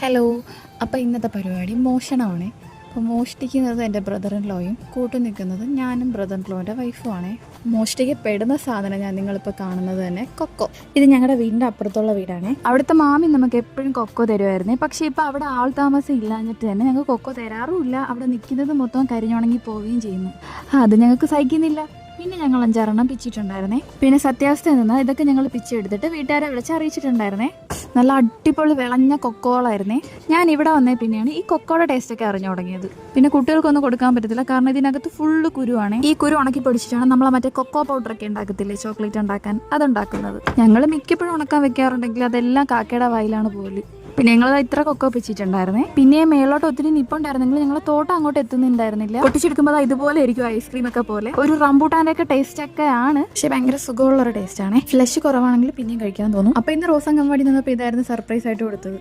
Hello. അപ്പോൾ ഇന്നത്തെ പരിപാടി മോഷണമാണ്. അപ്പോൾ മോഷ്ടിക്കുന്നത് എൻ്റെ ബ്രദർ ഇൻ ലോയും കൂട്ടു നിൽക്കുന്നത് ഞാനും ബ്രദർ ഇൻ ലോൻ്റെ വൈഫുമാണേ. മോഷ്ടിക്കപ്പെടുന്ന സാധനം ഞാൻ നിങ്ങളിപ്പോൾ കാണുന്നത് തന്നെ കൊക്കോ. ഇത് ഞങ്ങളുടെ വീടിൻ്റെ അപ്പുറത്തുള്ള വീടാണ്. അവിടുത്തെ മാമി നമുക്ക് എപ്പോഴും കൊക്കോ തരുമായിരുന്നേ. പക്ഷേ ഇപ്പോൾ അവിടെ ആൾ താമസം ഇല്ലാഞ്ഞിട്ട് തന്നെ ഞങ്ങൾക്ക് കൊക്കോ തരാറുമില്ല. അവിടെ നിൽക്കുന്നത് മൊത്തം കരിഞ്ഞുണങ്ങി പോവുകയും ചെയ്യുന്നു. അത് ഞങ്ങൾക്ക് സഹിക്കുന്നില്ല. പിന്നെ ഞങ്ങൾ 5-6 പിച്ചിട്ടുണ്ടായിരുന്നേ. പിന്നെ സത്യാവസ്ഥ എന്നാൽ ഇതൊക്കെ ഞങ്ങൾ പിച്ചെടുത്തിട്ട് വീട്ടുകാരെ വിളിച്ച് അറിയിച്ചിട്ടുണ്ടായിരുന്നേ. നല്ല അടിപൊളി വിളഞ്ഞ കൊക്കോളായിരുന്നേ. ഞാൻ ഇവിടെ വന്നേ പിന്നെയാണ് ഈ കൊക്കോയുടെ ടേസ്റ്റൊക്കെ അറിഞ്ഞു തുടങ്ങിയത്. പിന്നെ കുട്ടികൾക്കൊന്നും കൊടുക്കാൻ പറ്റത്തില്ല, കാരണം ഇതിനകത്ത് ഫുള്ള് കുരുവാണ്. ഈ കുരു ഉണക്കി പൊടിച്ചിട്ടാണ് നമ്മൾ മറ്റേ കൊക്കോ പൗഡറൊക്കെ ഉണ്ടാക്കത്തില്ലേ, ചോക്ലേറ്റ് ഉണ്ടാക്കാൻ, അതുണ്ടാക്കുന്നത്. ഞങ്ങൾ മിക്കപ്പോഴും ഉണക്കാൻ വെക്കാറുണ്ടെങ്കിൽ അതെല്ലാം കാക്കയുടെ വായിലാണ് പോലും. പിന്നെ ഞങ്ങൾ ഇത്ര കൊക്കോ പിച്ചിട്ടുണ്ടായിരുന്നേ. പിന്നെ മേലോട്ട് ഒത്തിരി നിപ്പുണ്ടായിരുന്നെങ്കിൽ ഞങ്ങൾ തോട്ടം അങ്ങോട്ട് എത്തുന്നുണ്ടായിരുന്നില്ല. പൊട്ടിച്ചെടുക്കുമ്പോൾ ഇതുപോലെ ആയിരിക്കും ഐസ്ക്രീം ഒക്കെ പോലെ. ഒരു റംബൂട്ടാൻ്റെ ഒക്കെ ടേസ്റ്റ് ഒക്കെ ആണ്, പക്ഷെ ഭയങ്കര സുഖമുള്ള ഒരു ടേസ്റ്റ് ആണ്. ഫ്ലഷ് കുറവാണെങ്കിൽ പിന്നെയും കഴിക്കാൻ തോന്നും. അപ്പൊ ഇന്ന് റോസ് അംഗൻവാടി നിന്നപ്പോൾ ഇതായിരുന്നു സർപ്രൈസ് ആയിട്ട് കൊടുത്തത്.